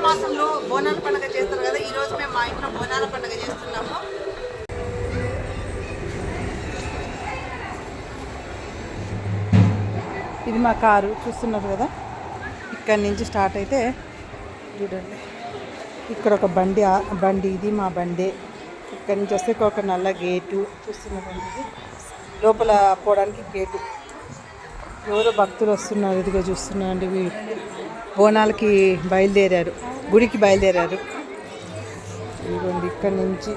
మాసంలో బోనాల పండుగ చేస్తారు కదా. ఈరోజు మేము మా ఇంట్లో బోనాల పండుగ చేస్తున్నాము. ఇది మా కారు చూస్తున్నారు కదా. ఇక్కడి నుంచి స్టార్ట్ అయితే చూడండి, ఇక్కడ ఒక బండి ఇది మా బండి. ఇక్కడి నుంచి వస్తే ఒక నల్ల గేటు చూస్తున్నారండి. లోపల పోవడానికి గేటు. ఎవరో భక్తులు వస్తున్నారు, ఇదిగో చూస్తున్నారండి. బోనాలకి బయలుదేరారు, గుడికి బయలుదేరారు. ఇదిగోండి ఇక్కడి నుంచి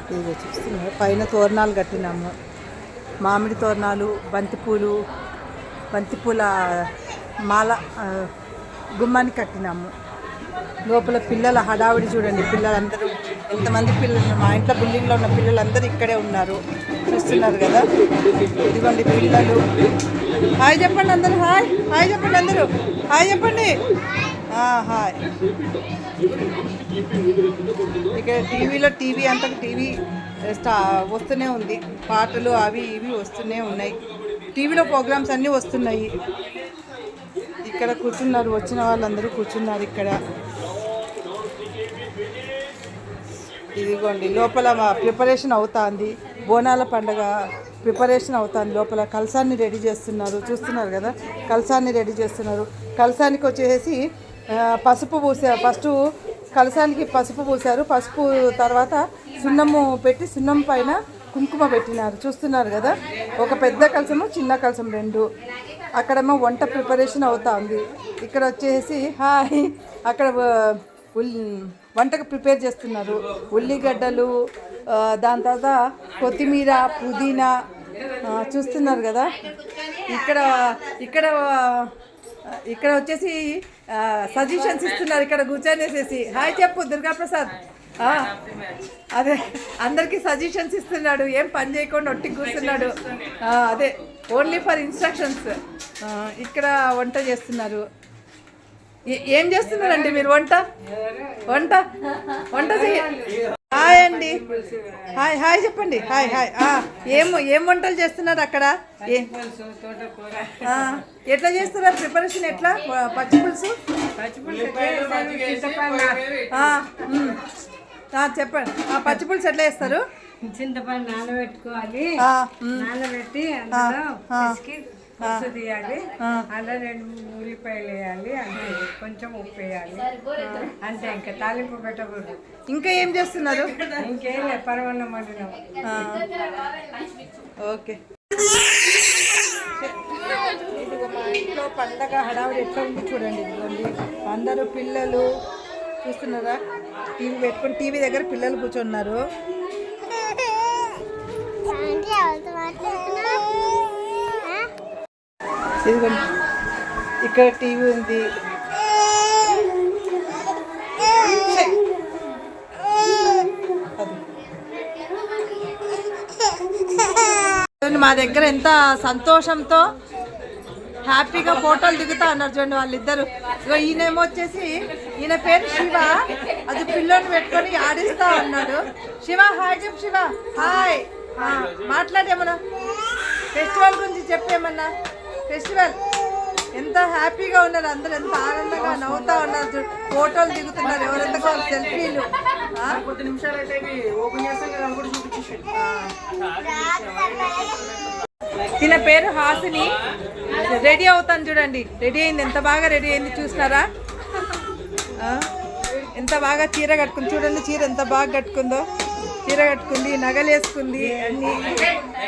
ఇదిగో చూస్తున్నారు. పైన తోరణాలు కట్టినాము, మామిడి తోరణాలు, బంతిపూల మాల గుమ్మాన్ని కట్టినాము. లోపల పిల్లల హడావిడి చూడండి. పిల్లలందరూ ఎంతమంది పిల్లలు, మా ఇంట్లో బిల్డింగ్లో ఉన్న పిల్లలందరూ ఇక్కడే ఉన్నారు చూస్తున్నారు కదా. ఇదిగోండి పిల్లలు. హాయ్ చెప్పండి అందరూ, హాయ్ చెప్పండి అందరూ, హాయ్ చెప్పండి, హాయ్. ఇక్కడ టీవీ అంతా టీవీ వస్తూనే ఉంది, పాటలు అవి ఇవి వస్తూనే ఉన్నాయి. టీవీలో ప్రోగ్రామ్స్ అన్నీ వస్తున్నాయి. ఇక్కడ కూర్చున్నారు, వచ్చిన వాళ్ళందరూ కూర్చున్నారు ఇక్కడ. ఇదిగోండి లోపల ప్రిపరేషన్ అవుతుంది, బోనాల పండుగ ప్రిపరేషన్ అవుతుంది. లోపల కలసాన్ని రెడీ చేస్తున్నారు చూస్తున్నారు కదా. కలసాన్ని రెడీ చేస్తున్నారు. కలసానికి వచ్చేసి పసుపు పూసారు. ఫస్ట్ కలసానికి పసుపు పూసారు. పసుపు తర్వాత సున్నము పెట్టి సున్నం పైన కుంకుమ పెట్టినారు చూస్తున్నారు కదా. ఒక పెద్ద కలసము, చిన్న కలసం రెండు. అక్కడేమో వంట ప్రిపరేషన్ అవుతా ఉంది. ఇక్కడ వచ్చేసి హాయ్, అక్కడ వంటకు ప్రిపేర్ చేస్తున్నారు. ఉల్లిగడ్డలు, దాని తర్వాత కొత్తిమీర, పుదీనా చూస్తున్నారు కదా. ఇక్కడ ఇక్కడ ఇక్కడ వచ్చేసి సజెషన్స్ ఇస్తున్నారు. ఇక్కడ కూర్చొనేసేసి హాయ్ చెప్పు దుర్గాప్రసాద్. అదే అందరికీ సజెషన్స్ ఇస్తున్నాడు. ఏం పని చేయకుండా ఒట్టి కూర్చున్నాడు. అదే ఓన్లీ ఫర్ ఇన్స్ట్రక్షన్స్. ఇక్కడ వంట చేస్తున్నారు. ఏం చేస్తున్నారండి మీరు? వంట హాయ్ అండి, హాయ్ చెప్పండి, హాయ్. ఏం వంటలు చేస్తున్నారు అక్కడ? ఎట్లా చేస్తున్నారు ప్రిపరేషన్? ఎట్లా పచ్చి పులుసు చెప్పండి. పచ్చి పులుసు ఎట్లా చేస్తారు? చింతపండు నానబెట్టుకోవాలి, నానబెట్టి అందులో తీయాలి, అలా 2 ఉల్లిపాయలు వేయాలి, అంటే కొంచెం ఉప్పు వేయాలి, అంతే. ఇంకా తాలింపు పెట్టకూడదు. ఇంకా ఏం చేస్తున్నారు? ఇంకేం లేదు, పరమాన్నం వండినాం. ఓకే. ఇదిగో మా ఇంట్లో పండగ హడావిడి ఎట్లా ఉంది చూడండి. ఇదిగోండి అందరూ పిల్లలు చూస్తున్నారా. టీవీ పెట్టుకొని టీవీ దగ్గర పిల్లలు కూర్చున్నారు. ఇదిగోండి ఇక్కడ టీవీ ఉంది. మా దగ్గర ఎంత సంతోషంతో హ్యాపీగా ఫోటోలు దిగుతా అన్నారు చూడండి వాళ్ళిద్దరు. ఈయనేమో వచ్చేసి ఈయన పేరు శివ. అది పిల్లోని పెట్టుకొని ఆడిస్తా ఉన్నాడు. శివ హాయ్ చెప్పు. శివ హాయ్. మాట్లాడేమన్నా ఫెస్టివల్ గురించి చెప్పేమన్నా. ఫెస్టివల్ ఎంత హ్యాపీగా ఉన్నారు అందరు, ఎంత ఆనందంగా నవ్వుతా ఉన్నారు, ఫోటోలు దిగుతున్నారు, ఎవరెంత సెల్ఫీలు. తిన పేరు హాసిని. రెడీ అవుతాను చూడండి. రెడీ అయింది, ఎంత బాగా రెడీ అయింది చూసినారా. ఎంత బాగా చీర కట్టుకుంది చూడండి. చీర ఎంత బాగా కట్టుకుందో. చీర కట్టుకుంది, నగలు వేసుకుంది అన్ని.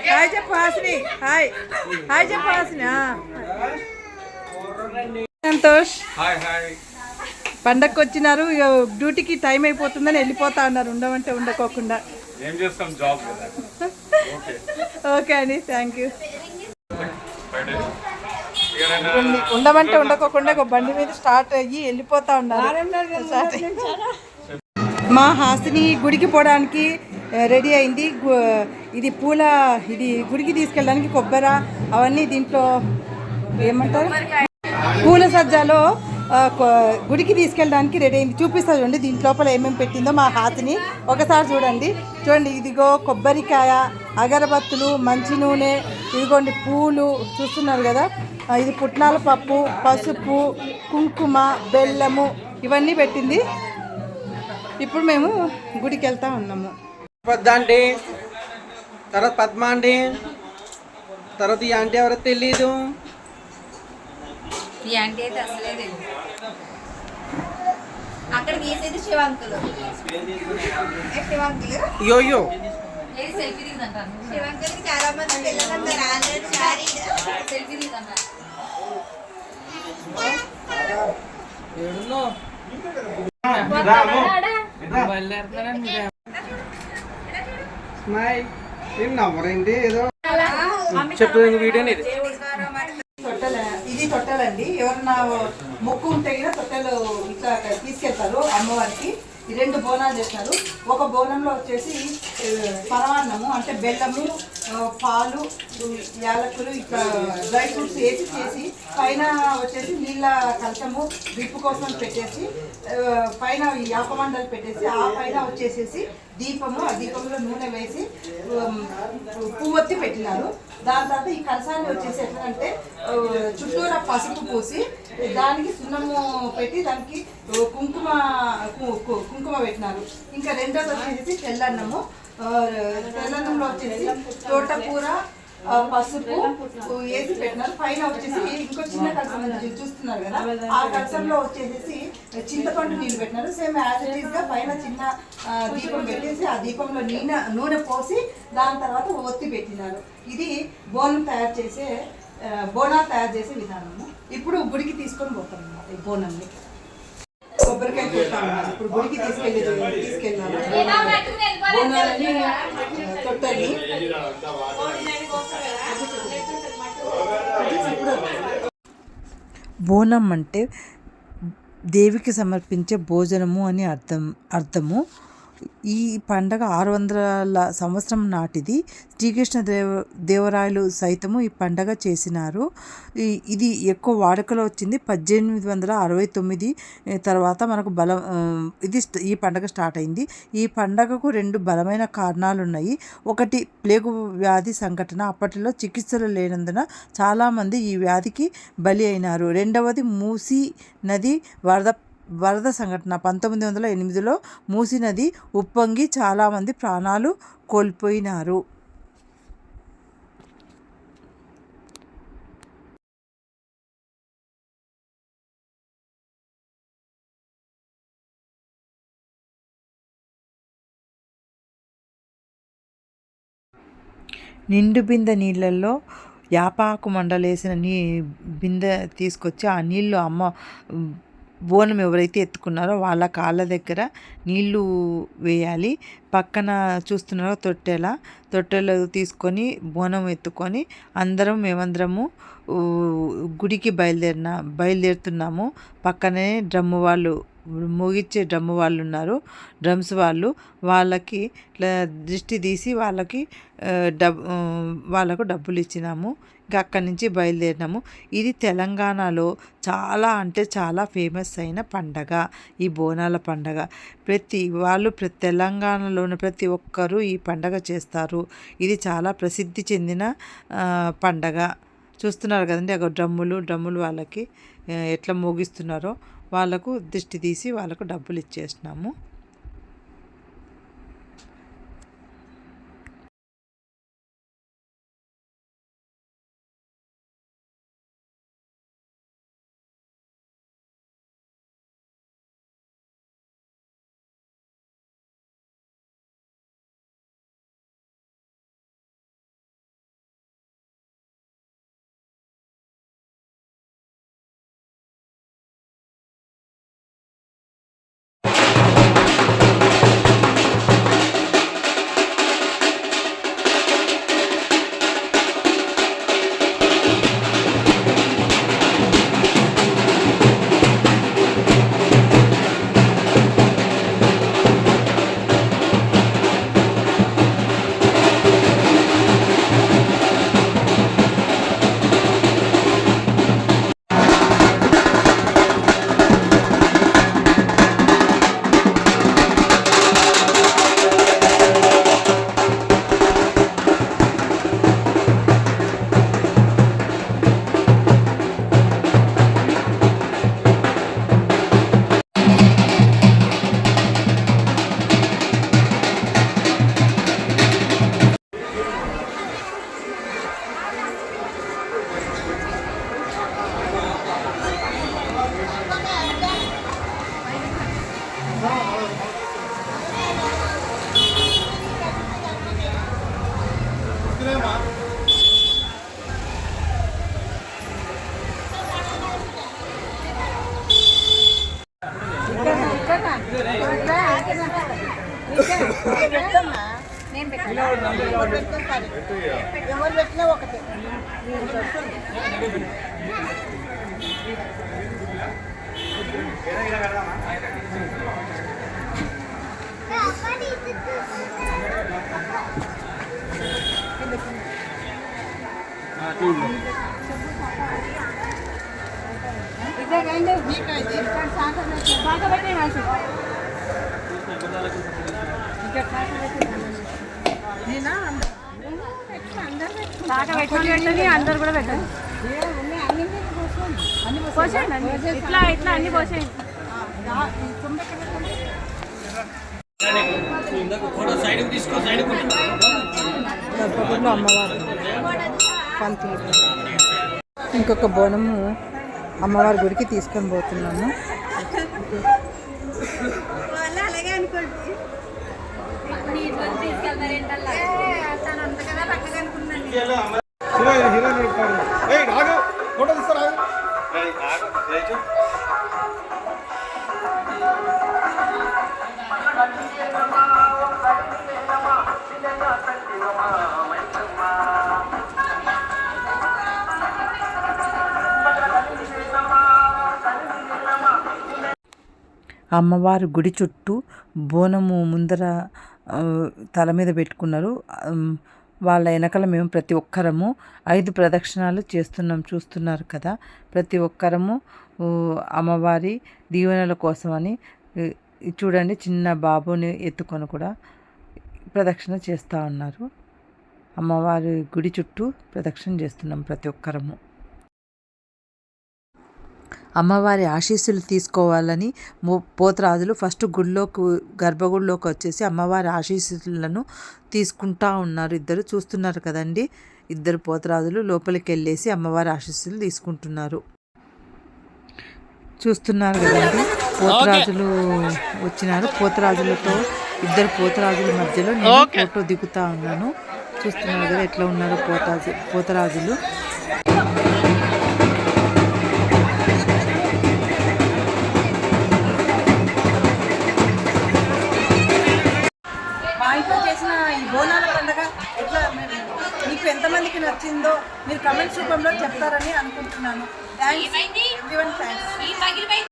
హాయ్ చెప్పు హాసిని. హాయ్ చెప్పు హాసిని. సంతోష్ పండగకి వచ్చినారు. ఇక డ్యూటీకి టైం అయిపోతుందని వెళ్ళిపోతా ఉన్నారు. ఉండమంటే ఉండకోకుండా. ఓకే అండి, థ్యాంక్ యూ. ఉండమంటే ఉండకోకుండా ఒక బండి మీద స్టార్ట్ అయ్యి వెళ్ళిపోతా ఉన్నారు. మా హాసిని గుడికి పోవడానికి రెడీ అయింది. ఇది గుడికి తీసుకెళ్ళడానికి కొబ్బరి అవన్నీ దీంట్లో ఏమంటారు పూల సజ్జాలో గుడికి తీసుకెళ్ళడానికి రెడీ అయింది. చూపిస్తా చూడండి దీంట్ లోపల ఏమేమి పెట్టిందో మా హాతిని ఒకసారి చూడండి. ఇదిగో కొబ్బరికాయ, అగరబత్తులు, మంచి నూనె, ఇదిగోండి పూలు చూస్తున్నారు కదా. ఇది పుట్నాల పప్పు, పసుపు, కుంకుమ, బెల్లము, ఇవన్నీ పెట్టింది. ఇప్పుడు మేము గుడికి వెళ్తా ఉన్నాము. పెద్ద ఆంటీ, తర్వాత పద్మ ఆంటీ, తర్వాత ఈ ఆంటీ ఎవరో తెలీదు. ఈ ఆంటీ అయితే అసలే తెలియదు. అక్కడ తీసేది శివ అంకుల్. శివ అంకుల్ యోయో ఏది సెల్ఫీ తీద్దంటాను. శివ అంకుల్ చాలా మంది పిల్లలంతా రాలేదు. సెల్ఫీ తీద్దంటారు. స్మైల్ ఏం నవ్వరండి ఏదో చెప్పు వీడియో ఇది. ఇది తొట్టెలండి. ఎవరన్నా మొక్కు ఉంటే కూడా తొట్టెలు ఇట్లా తీసుకెళ్తారు అమ్మవారికి. ఈ 2 బోనాలు చేస్తారు. ఒక బోనంలో వచ్చేసి పరమాన్నము అంటే బెల్లము, పాలు, యాలకులు ఇట్లా డ్రై ఫ్రూట్స్ వేసి చేసి పైన వచ్చేసి నీళ్ళ కలశము విప్పు కోసం పెట్టేసి పైన యాపమండలు పెట్టేసి ఆ పైన వచ్చేసేసి దీపము, ఆ దీపంలో నూనె వేసి పువ్వొత్తి పెట్టినారు. దాని తర్వాత ఈ కలసాన్ని వచ్చేసి ఎట్లంటే చుట్టూరా పసుపు పూసి దానికి సున్నము పెట్టి దానికి కుంకుమ పెట్టినారు. ఇంకా రెండోది వచ్చేసి తెల్లన్నము. తెల్లన్నంలో వచ్చేసి తోటకూర, పసుపు వేసి పెట్టినారు. పైన వచ్చేసి ఇంకో చిన్న కలసం చూస్తున్నారు కదా, ఆ కలసంలో వచ్చేసి చింతపండు నీళ్ళు పెట్టినారు. సేమ్ యాజ్ ఇట్ ఈస్ గా పైన చిన్న దీపం పెట్టేసి ఆ దీపంలో నూనె పోసి దాని తర్వాత ఒత్తి పెట్టినారు. ఇది బోనాలు తయారు చేసే విధానము. ఇప్పుడు గుడికి తీసుకొని పోతాం అన్నమాట ఈ బోనాన్ని. కొబ్బరికాయ కొడతా ఉన్నారు. ఇప్పుడు గుడికి తీసుకెళ్ళాలి బోనాలని తొట్టని. బోనం అంటే దేవికి సమర్పించే భోజనము అని అర్థము. ఈ పండగ 600 సంవత్సరం నాటిది. శ్రీకృష్ణ దేవరాయలు సైతము ఈ పండగ చేసినారు. ఇది ఎక్కువ వాడుకలో వచ్చింది 1869 తర్వాత మనకు ఈ పండగ స్టార్ట్ అయింది. ఈ పండగకు 2 బలమైన కారణాలు ఉన్నాయి. ఒకటి ప్లేగు వ్యాధి సంఘటన. అప్పట్లో చికిత్సలు లేనందున చాలామంది ఈ వ్యాధికి బలి అయినారు. రెండవది మూసీ నది వరద సంఘటన. 1908లో మూసీ నది ఉప్పొంగి చాలామంది ప్రాణాలు కోల్పోయినారు. నిండు బిందె నీళ్ళల్లో యాపాకు మండలేసిన బిందె తీసుకొచ్చి ఆ నీళ్ళు అమ్మ బోనం ఎవరైతే ఎత్తుకున్నారో వాళ్ళ కాళ్ళ దగ్గర నీళ్ళు వేయాలి. పక్కన చూస్తున్నారో తొట్టెలు తీసుకొని బోనం ఎత్తుకొని మేమందరము గుడికి బయలుదేరుతున్నాము. పక్కనే మోగించే డ్రమ్ము వాళ్ళు ఉన్నారు. డ్రమ్స్ వాళ్ళకి ఇట్లా దిష్టి తీసి వాళ్ళకు డబ్బులు ఇచ్చినాము. ఇంకా అక్కడి నుంచి బయలుదేరినాము. ఇది తెలంగాణలో చాలా ఫేమస్ అయిన పండగ ఈ బోనాల పండగ. తెలంగాణలోని ప్రతి ఒక్కరూ ఈ పండగ చేస్తారు. ఇది చాలా ప్రసిద్ధి చెందిన పండగ. చూస్తున్నారు కదండి, అక్కడ డ్రమ్ములు వాళ్ళకి ఎట్లా మోగిస్తున్నారో వాళ్ళకు దిష్టి తీసి వాళ్ళకు డబ్బులు ఇచ్చేసినాము. నేను పెట్టాను. ఎవరు పెట్టినా ఒకటే. అందరు కూడా పెట్టండి. పోసేయండి ఇట్లా ఇట్లా అన్ని పోసేయండి. గర్భగుడిలో అమ్మవారు పంతులు. ఇంకొక బోనము అమ్మవారి గుడికి తీసుకొని పోతున్నాము. వాళ్ళు అలాగే అనుకోండి. తను అంతగా పక్కగా అనుకున్నాను. అమ్మవారి గుడి చుట్టూ బోనము ముందర తల మీద పెట్టుకున్నారు. వాళ్ళ వెనకాల మేము ప్రతి ఒక్కరము 5 ప్రదక్షిణాలు చేస్తున్నాం, చూస్తున్నారు కదా. ప్రతి ఒక్కరము అమ్మవారి దీవెనల కోసమని చూడండి, చిన్న బాబుని ఎత్తుకొని కూడా ప్రదక్షిణ చేస్తూ ఉన్నారు. అమ్మవారి గుడి చుట్టూ ప్రదక్షిణ చేస్తున్నాం ప్రతి ఒక్కరము. అమ్మవారి ఆశీస్సులు తీసుకోవాలని పోతరాజులు ఫస్ట్ గర్భగుడిలోకి వచ్చేసి అమ్మవారి ఆశీస్సులను తీసుకుంటా ఉన్నారు. ఇద్దరు చూస్తున్నారు కదండి, ఇద్దరు పోతరాజులు లోపలికి వెళ్ళేసి అమ్మవారి ఆశీస్సులు తీసుకుంటున్నారు. చూస్తున్నారు కదండి, పోతరాజులు వచ్చినారు. పోతరాజులతో ఇద్దరు పోతరాజుల మధ్యలో నేను ఫోటో దిగుతా ఉన్నాను. చూస్తున్నారు కదా ఎట్లా ఉన్నారు పోతరాజులు. చేసిన ఈ బోనాల పండుగ ఎట్లా మీకు ఎంతమందికి నచ్చిందో మీరు కమెంట్స్ రూపంలో చెప్తారని అనుకుంటున్నాను. Thanks everyone, thanks.